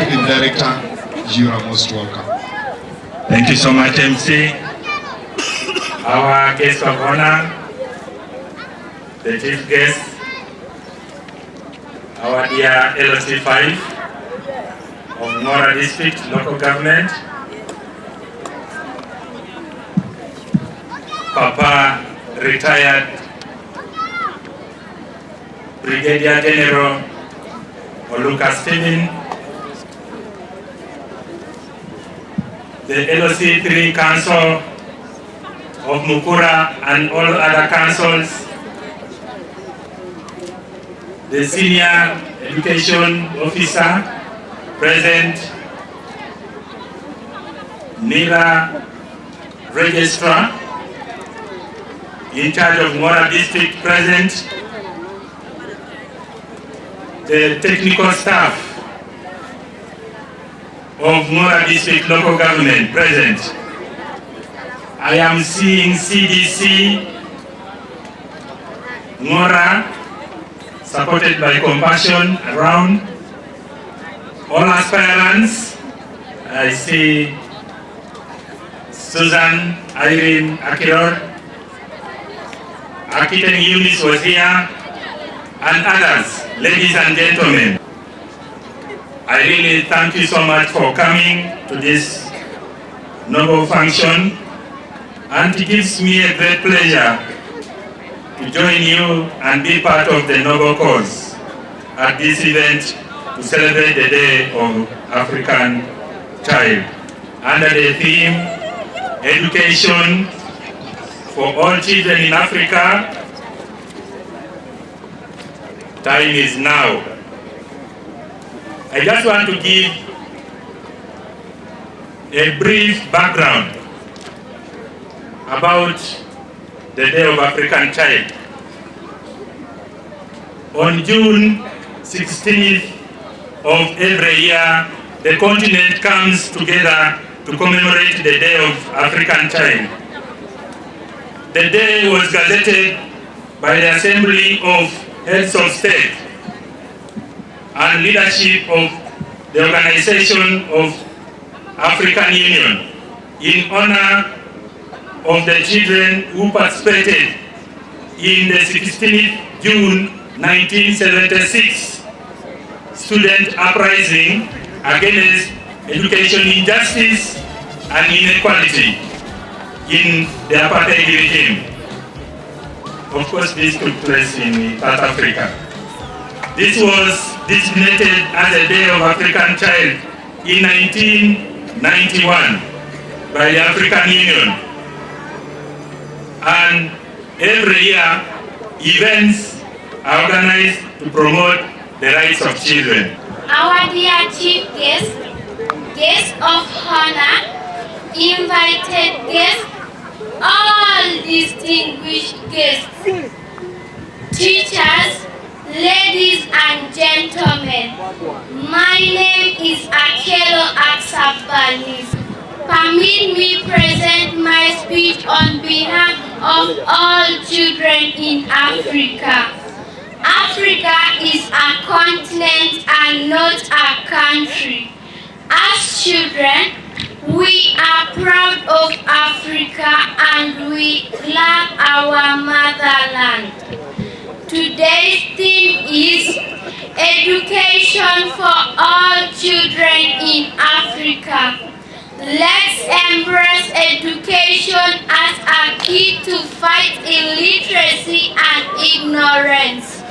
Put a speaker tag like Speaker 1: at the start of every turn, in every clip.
Speaker 1: Executive Director, you are most welcome.
Speaker 2: Thank you so much, MC. Our guest of honor, the chief guest, our dear LOC5 of Mora District Local Government, Papa retired Brigadier General Oluka Stephen, the LOC3 Council of Mukura and all other councils, the Senior Education Officer present, NIRA Registrar in charge of Mora District present, the technical staff of Mora District Local Government present. I am seeing CDC, Mora, supported by Compassion around, all aspirants. I see Susan Irene Akiror, Akiten Eunice was here, and others, ladies and gentlemen. I really thank you so much for coming to this noble function, and it gives me a great pleasure to join you and be part of the noble cause at this event to celebrate the Day of African Child under the theme Education for all children in Africa. Time is now. I just want to give a brief background about the Day of African Child. On June 16th of every year, the continent comes together to commemorate the Day of African Child. The day was gazetted by the Assembly of Heads of State and leadership of the Organization of African Union in honor of the children who participated in the 16th June 1976 student uprising against education injustice and inequality in the apartheid regime. Of course, this took place in South Africa. This was designated as a Day of African Child in 1991 by the African Union. And every year, events are organized to promote the rights of children.
Speaker 3: Our dear chief guest of honor, invited guests, all distinguished guests, teachers, ladies and gentlemen, my name is Akelo Aksabanis. Permit me present my speech on behalf of all children in Africa. Africa is a continent and not a country. As children, we are proud of Africa and we love our motherland. Today's theme is Education for all children in Africa. Let's embrace education as a key to fight illiteracy and ignorance.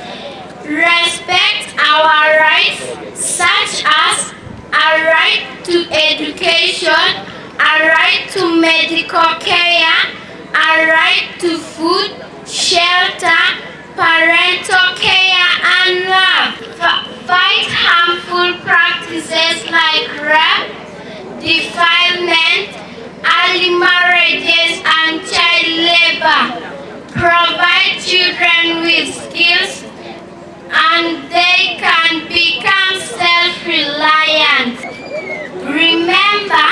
Speaker 3: Respect our rights such as a right to education, a right to medical care, a right to food, shelter, parental care and love. Fight harmful practices like rape, defilement, early marriages and child labor. Provide children with skills and they can become self-reliant. Remember,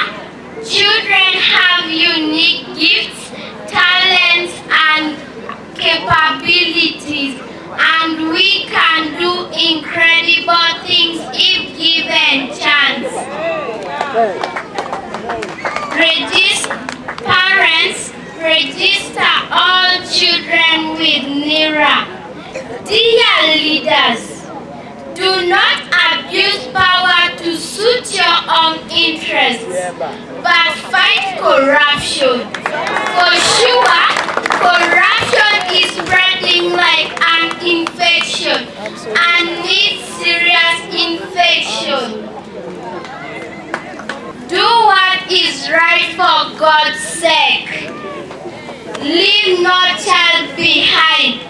Speaker 3: children have unique gifts, talents and capabilities, and we can do incredible things if given chance. Parents, register all children with NIRA. Dear leaders, do not abuse power to suit your own interests, but fight corruption. For sure, corruption is spreading like an infection and needs serious infection. Do what is right for God's sake. Leave no child behind.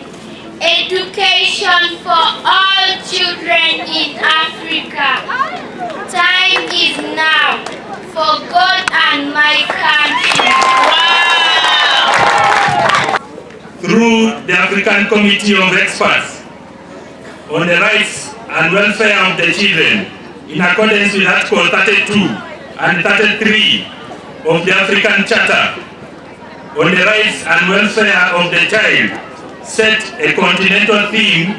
Speaker 3: Education for all children in Africa. Time is now for God and my country. Wow!
Speaker 2: Through the African Committee of Experts on the Rights and Welfare of the Children, in accordance with Article 32 and 33 of the African Charter on the Rights and Welfare of the Child, set a continental theme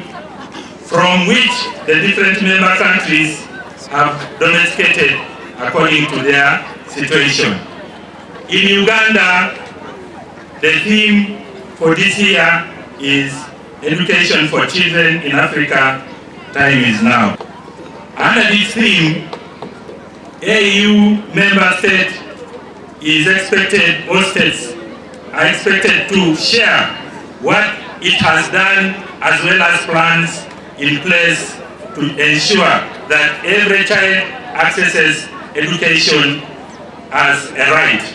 Speaker 2: from which the different member countries have domesticated according to their situation. In Uganda, the theme for this year is Education for Children in Africa, Time is Now. Under this theme, AU member state is expected, or states are expected to share what it has done as well as plans in place to ensure that every child accesses education as a right.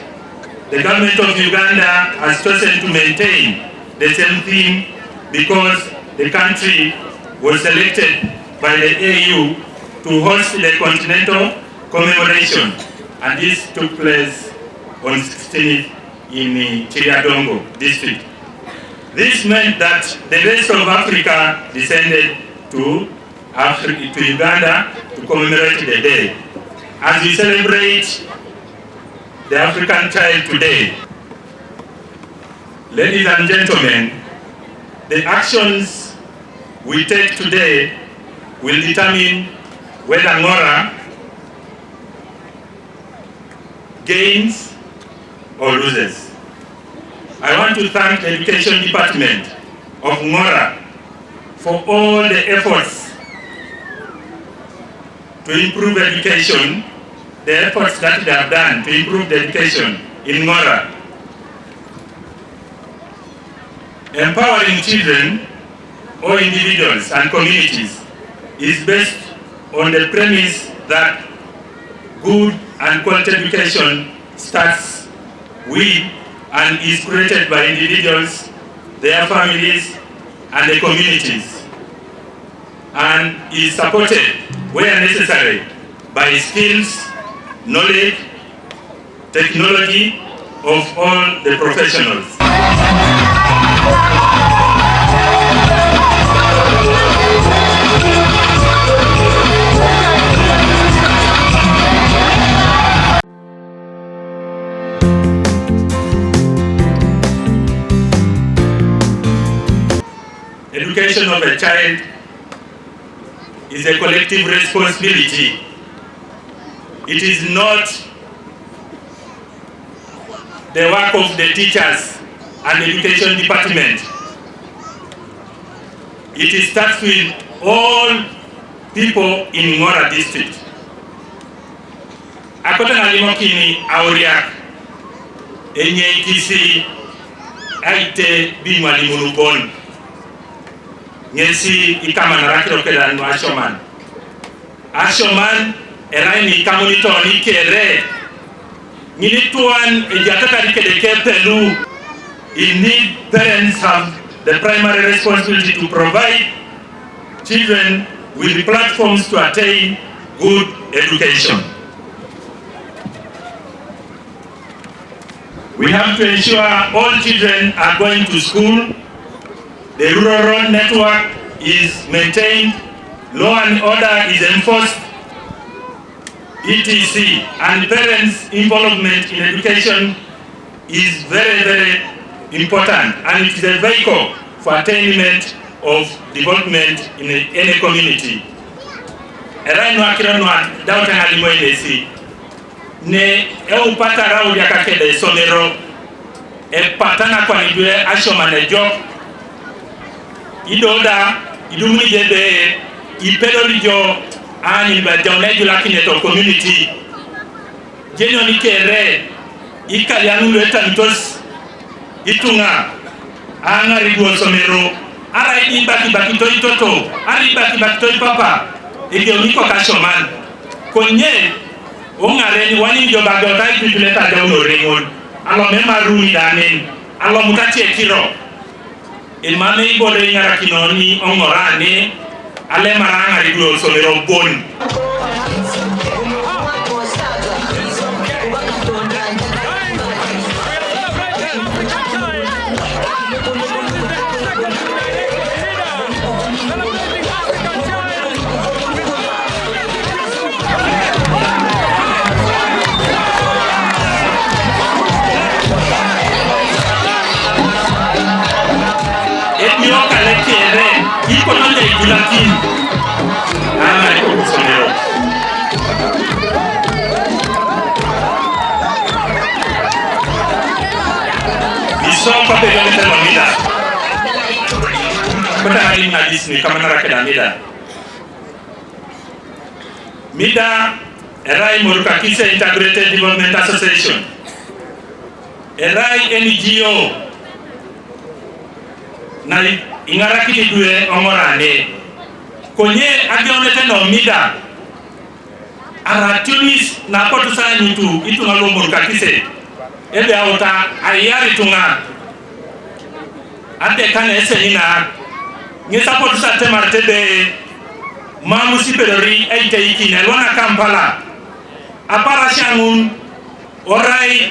Speaker 2: The government of Uganda has chosen to maintain the same theme because the country was selected by the AU to host the continental commemoration, and this took place on 16th in Chiriadongo district. This meant that the rest of Africa descended to Uganda to commemorate the day. As we celebrate the African child today, ladies and gentlemen, the actions we take today will determine whether Ngora gains or loses. I want to thank the Education Department of Ngora for all the efforts to improve education, the efforts that they have done to improve the education in Ngora. Empowering children or individuals and communities is based on the premise that good and quality education starts with and is created by individuals, their families, and the communities, and is supported where necessary by skills, knowledge, technology of all the professionals. Education of a child is a collective responsibility. It is not the work of the teachers and the education department. It starts with all people in Ngora district. Akota nalimo kini auriak enye itisi aite bi mwalimu lubon. Ngesi ikama narakiro keda no ashoman. Ashoman eraini kamunito ni kere. Nilituan ejataka rikede kepelu. Indeed, parents have the primary responsibility to provide children with the platforms to attain good education. We have to ensure all children are going to school. The rural road network is maintained, law and order is enforced, etc. And parents' involvement in education is very, very important, and it is a vehicle for attainment of development in any community. Era no akira no dauta ngalimo inesi. Ne upata rau ya kakede somero patana kwa nidwe ashoma na job idoda idumuni jebe ipedo lijo ani ba jawneju lakini to community jenyo ni kere ikalianu leta mitos itunga anga rigo somero ara idi baki to itoto ari baki to papa ige uniko kashoman konye ongare ni wani ndio bago tai tuleta dawo rengon alo mema runi danen alo mutati ekiro ilmane ibore ngara kinoni ongorane ale maranga rigo somero bon iko nje ikulakini iko kusomero nisompa pegale tena mida kota hali na Disney kama nara keda mida erai moruka kise Integrated Development Association erai NGO na ingaraki didue ongorane konye agionete no mida aratunis na potu sana itu ngalomo kakise ebe auta ayari tunga ate kane esenina ngesa potu sa temarte be mamusi pedori eite ikine lona Kampala apara shangun orai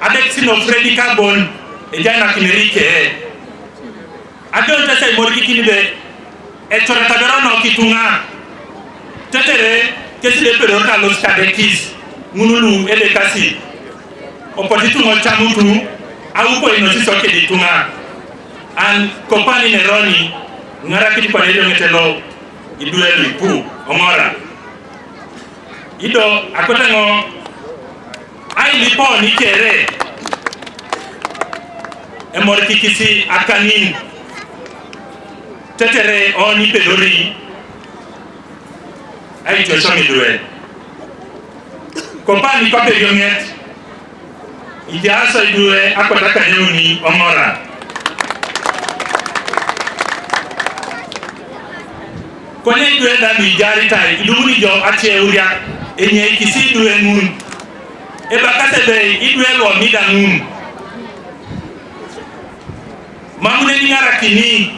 Speaker 2: adexino Freddy Carbon ejana kinerike adonta say morgi kinibe e torata berono kitunga tetere kesile pero ka los kadekis munulu ele kasi opoditu mo chamutu au ko ino siso ke ditunga an kompani neroni ngara kiti pa ndio ngetelo idule lipu omora ido akotango ai lipo ni kere e morgi kisi akanin tetere oni pedori ai to so midwe kompani ko pe yonet ija so idwe akwata kanyuni omora kone idwe da mi jari tai idumuni jo ache uria enye kisi idwe mun e bakase be idwe lo midanun mamune ni ngara kini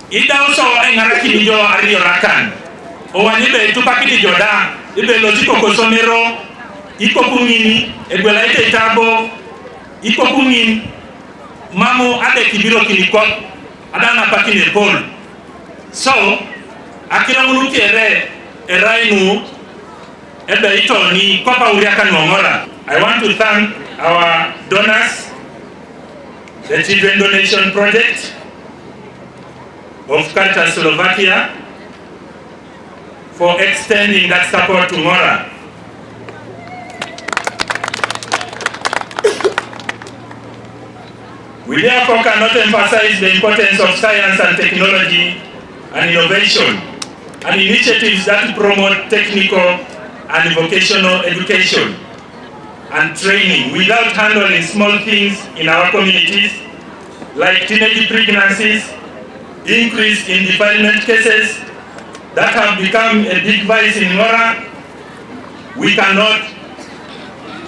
Speaker 2: ida uso engaraki bijo ario rakan o wanibe tupakidi joda ibe lotiko kosomero iko kungini egwela ite itabo iko kungin mamu ade kibiro kinikot adana pakine pol so akira munu kere erainu ebe ito ni kopa uriaka ngongora. I want to thank our donors, the Children Donation Project of Caritas Slovakia, for extending that support to Mora. We therefore cannot emphasize the importance of science and technology and innovation and initiatives that promote technical and vocational education and training without handling small things in our communities like teenage pregnancies, increase in defilement cases that have become a big vice in Mora. We cannot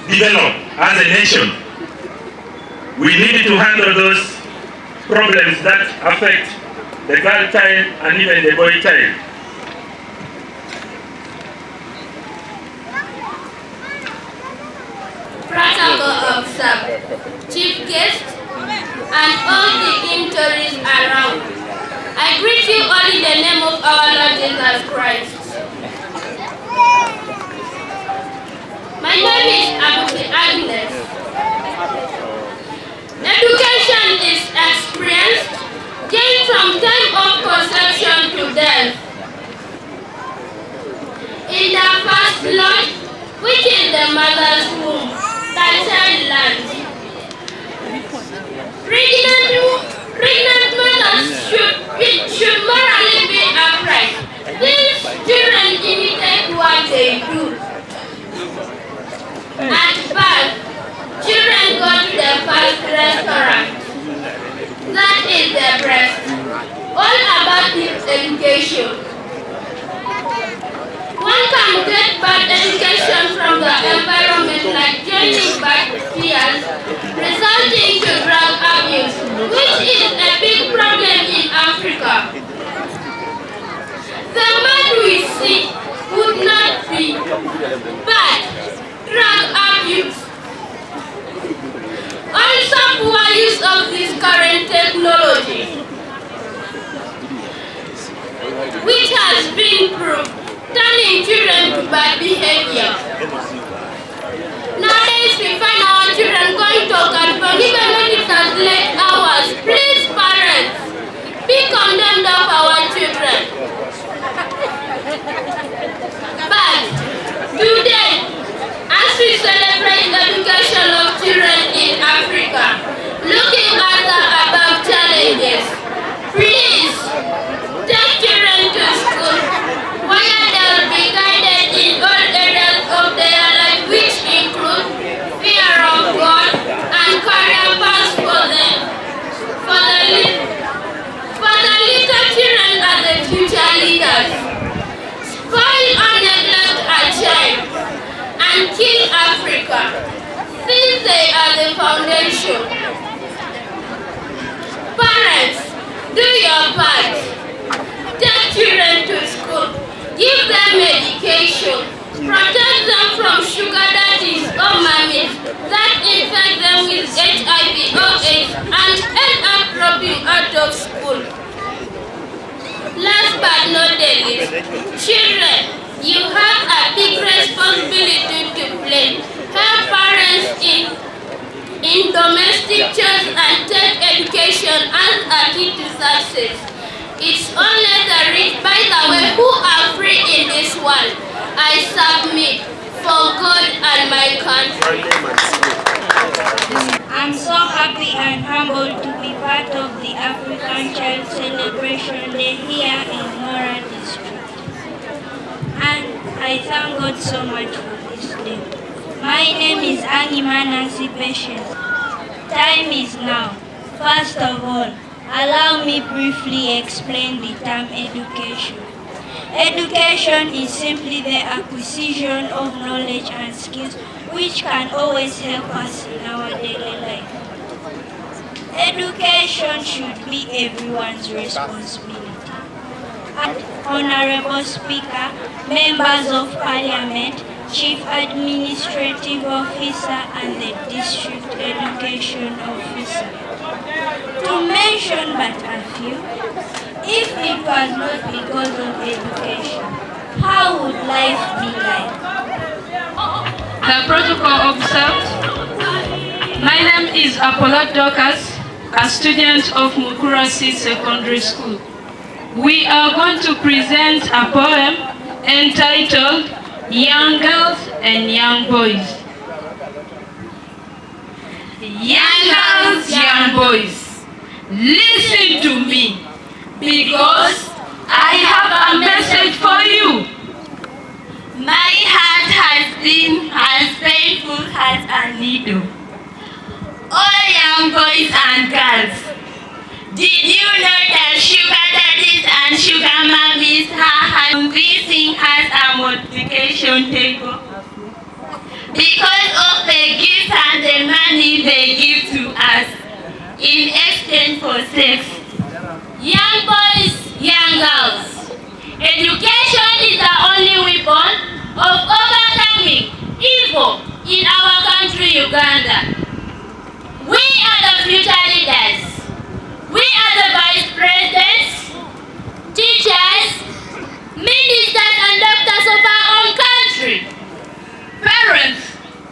Speaker 2: develop as a nation. We need to handle those problems that affect the girl child and even the boy child.
Speaker 3: Protocol observed. Chief guest and all the dignitaries around. I greet you all in the name of our Lord Jesus Christ. My name is Abuti Agnes. Education is experienced gained from time to death. In the first lot, which is the mother's womb, the child lands. Pregnant mothers should morally be upright. These children imitate what they do. At birth, children go to the first restaurant. That is the breast. All about its education. One can get bad education from the environment, like joining bad peers, resulting to drug abuse, which is a big problem in Africa. The man we see would not be bad drug abuse. Also, poor use of this current technology, which has been proved, turning children to bad behavior. Nowadays, we find our children going to California, even when it has late hours. Please, parents, be condemned of our children. But today, as we celebrate the education of children in Africa, looking at the above challenges, please take children to school, where they will be guided in all areas of their life, which include fear of God and career paths for them. For the little children are the future leaders. Spoil or neglect a child and kill Africa, since they are the foundation. Parents, do your part. Take children to school. Give them education. Protect them from sugar daddies or mummies that infect them with HIV or AIDS and end up dropping out of school. Last but not the least, children, you have a big responsibility to play. Help parents in domestic chores and take education as a key to success. It's only the rich, by the way, who are free in this world. I submit for God and my country.
Speaker 4: I'm so happy and humbled to be part of the African Child Celebration Day here in Mora District. And I thank God so much for this day. My name is Angima Nancy Patience. Time is now. First of all, allow me briefly explain the term education. Education is simply the acquisition of knowledge and skills which can always help us in our daily life. Education should be everyone's responsibility. Honorable Speaker, Members of Parliament, Chief Administrative Officer and the District Education Officer. To mention but a few, if it was not because of education, how would life be like?
Speaker 5: The protocol observed. My name is Apollo Dorcas, a student of Mukurasi Secondary School. We are going to present a poem entitled Young Girls and Young Boys. Young girls, young boys, listen to me, because I have a message for you. My heart has been as painful as a needle. All young boys and girls, did you know that sugar daddies and sugar mummies are convincing us a multiplication table? Because of the gifts and the money they give to us in exchange for sex. Young boys, young girls, education is the only weapon of overcoming evil in our country, Uganda. We are the future leaders. We are the vice presidents, teachers, ministers and doctors of our own country. Parents,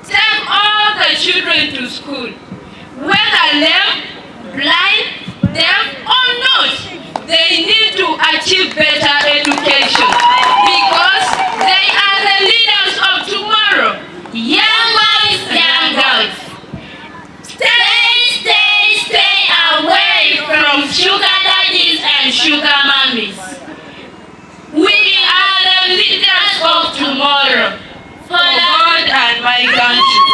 Speaker 5: take all the children to school. Whether lame, blind, deaf or not, they need to achieve better my country.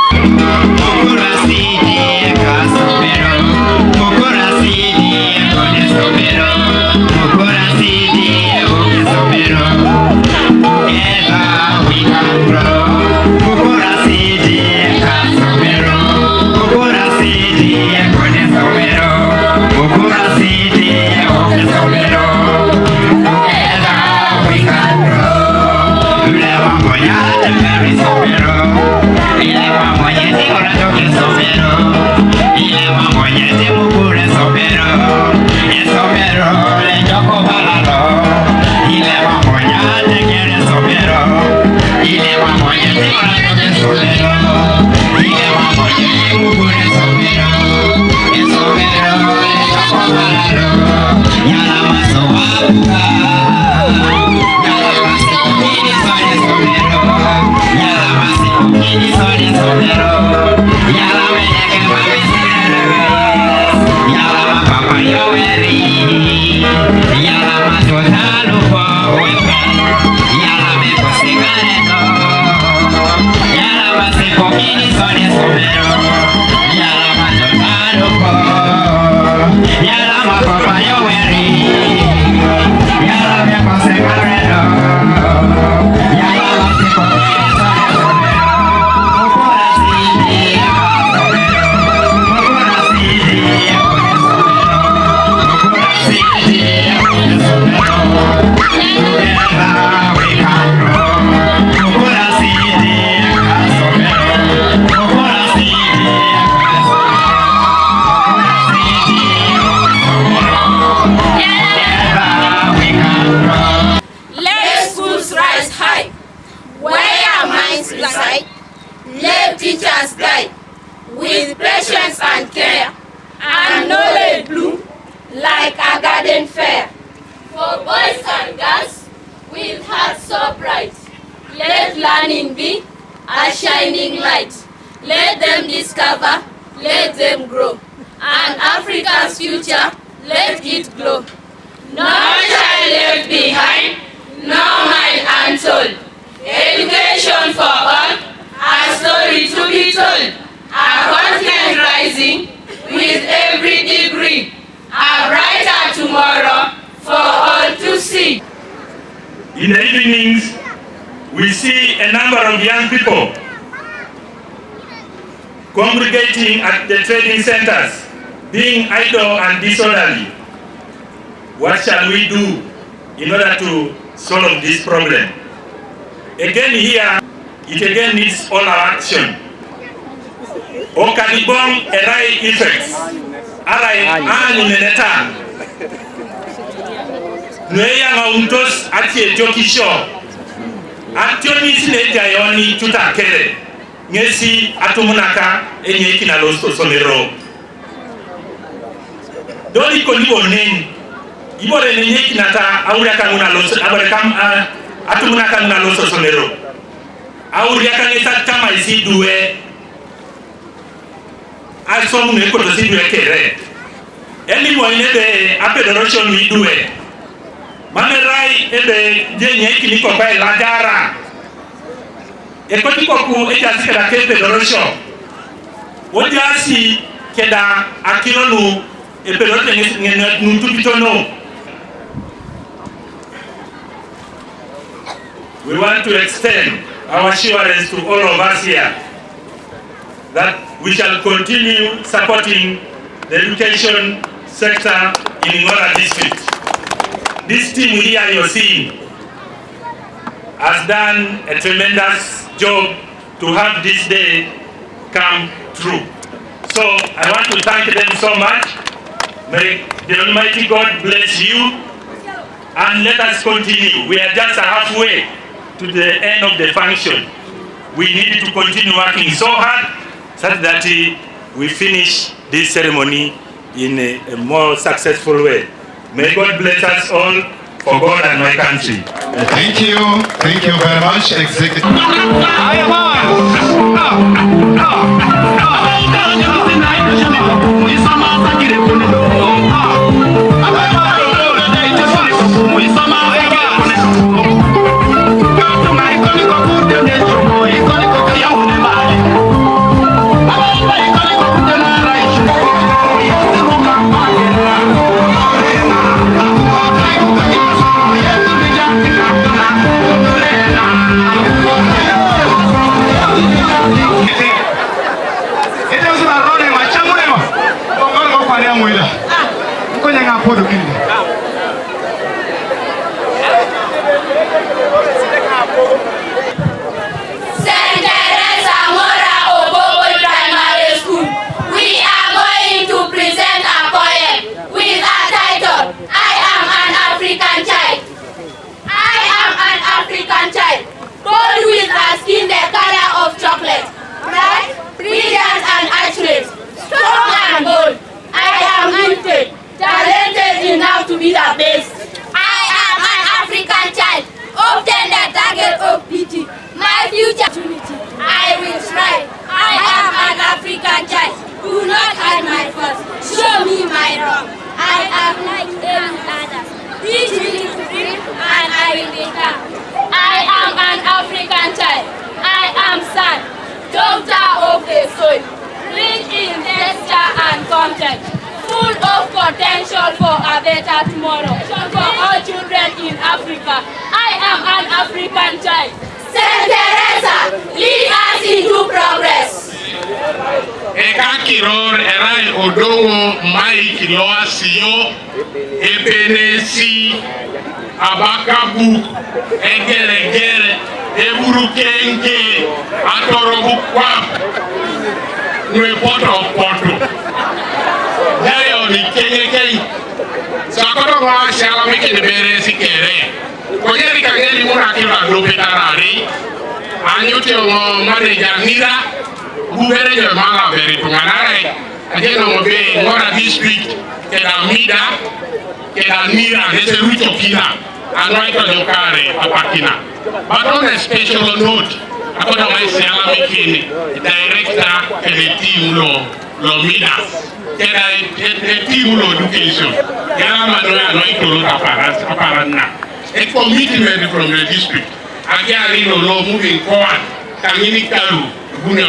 Speaker 3: Let teachers guide with patience and care, and knowledge bloom like a garden fair. For boys and girls with hearts so bright, let learning be a shining light. Let them discover, let them grow, and Africa's future, let it glow. No child left behind, no mind untold. Education for all, a story to be told. A continent rising with every degree. A brighter tomorrow for all to see.
Speaker 2: In the evenings, we see a number of young people congregating at the trading centers, being idle and disorderly. What shall we do in order to solve this problem? Again here, it again needs all our action. Okanibong erai effects. Arai meneta. Nueya ngauntos atie jokisho. Ationi sineja yoni tutakere. Ngesi atumunaka enye kinalosto somero. Doli konibo neni. Ibore nenye kinata aureka ngunalosto. Abore kam atumunaka ngunalosto somero. Aureka ngesa kama isi duwe. Asom ne ko si duwe kere. Eni mo ine be apedorotion mi duwe. Mamerai ebe jenye kiniko kwa lagara. Ekoti koku ejasi keda kepe dorosho. Ojasi keda akilonu epedorote nutupitono. We want to extend our assurance to all of us here that we shall continue supporting the education sector in Ngora district. This team here you're seeing has done a tremendous job to have this day come true. So I want to thank them so much. May the Almighty God bless you, and let us continue. We are just halfway to the end of the function. We need to continue working so hard so that we finish this ceremony in a more successful way. May God bless us all, for God and my country.
Speaker 1: Thank you very much, Executive.
Speaker 3: for a better tomorrow for all children in Africa. I am an African child. Saint Teresa, lead us into progress.
Speaker 6: Eka kiror erai odongo mai kiloa siyo ebenesi abakabu egere eburu kenge atorobu kwap nwe poto jayo ni kenge sakoto wa shala miki bere sikere konyeri kageli muna kila lopetarari anyute ngo manager nira Gubere je mala beri tunganare ajeno mobe ngora district keda mida keda mira nese rucho kina anoito JOCARE apakina but on a special note akoda maisi ala mikini director kede team lo mida keda team lo education keda manoya anoito lo aparana a commitment from the district again lo moving forward kamini kalu. That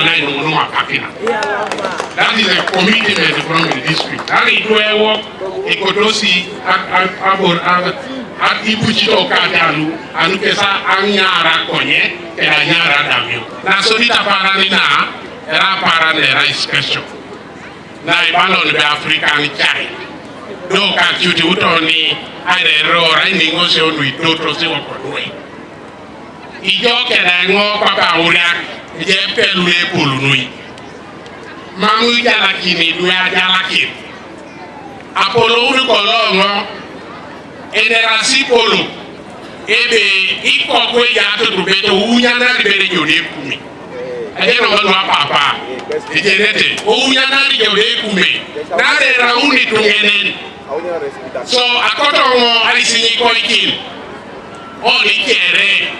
Speaker 6: is a commitment from the district. That is where work ekotosi at ibuchito kadalu anukesa anyara konye keda anyara damio. Na sonita parani na era parani era special. Na ibalo ni African child. Do ka chuti utoni aire rora iningose onu itoto se wakodwe. Ijo keda ngo papa uriak je pelule polunui mamu jalakini duya jalakin apolo uri kolongo ederasi polo ebe iko kwe jato tubeto unyana libere jode kumi ajeno manu papa ejenete unyana libere kumi nare rauni tungenen so akotongo alisinyi koikin oni kere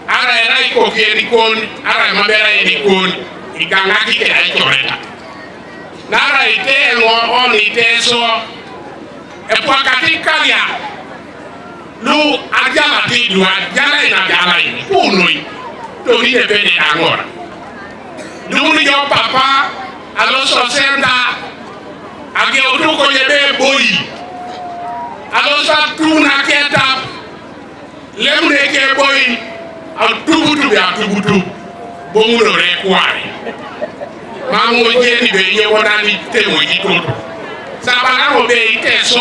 Speaker 6: ara era iko keri kon ara mabera edi kon igangaki ke ai choreta nara ite ngo on ite so e kwa katika ya lu ajala ti du ajala ina jala ini punoi to ni de bene angora du ni yo papa alo so senda age otuko yebe boyi alo sa tuna keta lemne ke boyi atubutu ya tubutu bomuno rekwari mamu jeni be ye wonani temo yitoto sabana mo be iteso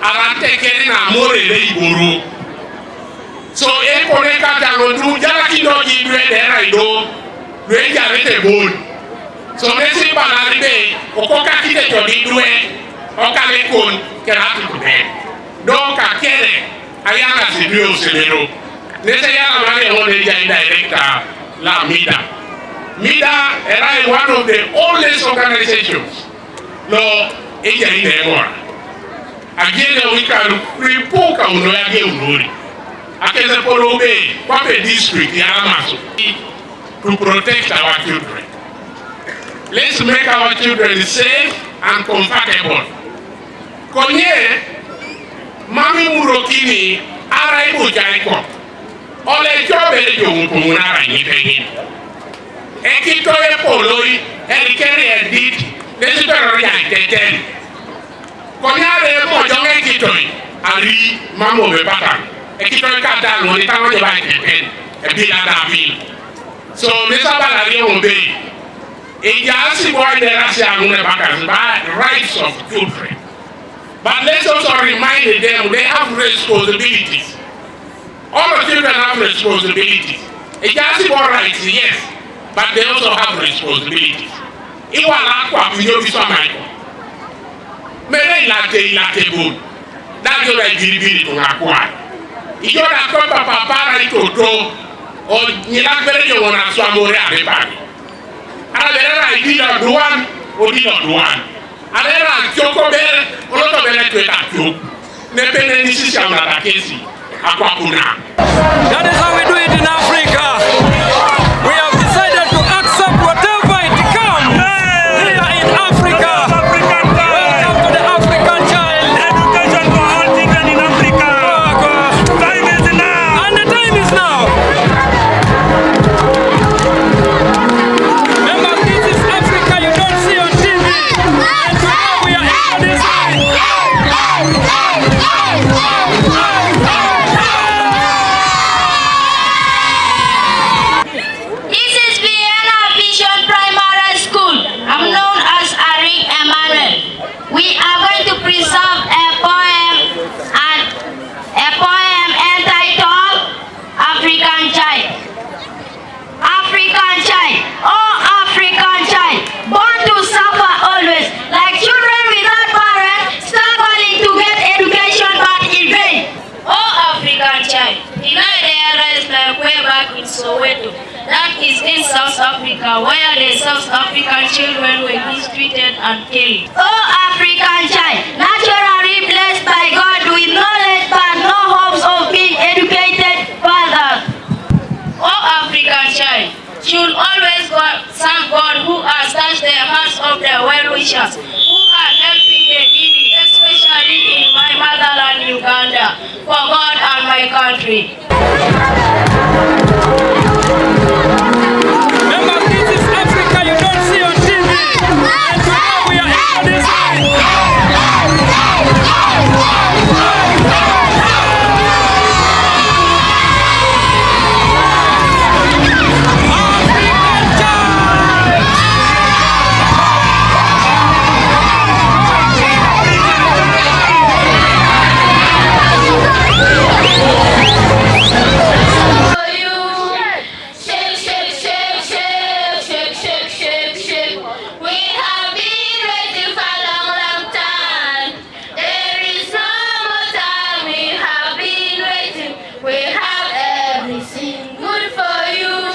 Speaker 6: ala tekeri na morere iboro so e kone kata no du jala kido ji dwe dera ido dwe jarete bon so mesi banari be okoka kite jodi dwe okale kon keratu kube do ka kere ayanga sidio semero nese yala mane hone ja director la mida era one of the oldest organizations lo eja ine ngora agene wika ripoka uno yage unori akeze polo be kwape district ya Amaso to protect our children. Let's make our children safe and comfortable. Konye mami murokini ara ibu jaiko ole jobere jomupo munara nyipengin ekitoye poloi erikeri edit nesipero ya teten konyare mo jonge kitoi ari mamo be patan ekitoye kadal woni tawo je ba teten e bila davil so mesaba la ri on be e jasi boy de rasia ngune bakas by rights of children, but let's also remind them they have responsibilities. All the children have responsibilities. A just for rights, yes, but they also have responsibilities. Iwa la kwa kunyo biso maiko. Mere ilate bon. That's what I did to ngakwa. Iyo na kwa papa para itoto o nilakbere yo wana swamore arebani. Alera idila duan o dilo duan. Alera choko bere o loto bere tweta choko. Nepene nisi siya takesi.
Speaker 7: That is how we do it in Africa. We have decided to accept whatever it comes here in Africa. Welcome to the African child.
Speaker 2: Education for all children in Africa. Time is now.
Speaker 7: And the time is now. Remember, this is Africa you don't see on TV. And today we are here this way.
Speaker 4: In my area is like way back in Soweto. That is in South Africa, where the South African children were mistreated and killed.
Speaker 8: Oh, African child, naturally blessed by God with knowledge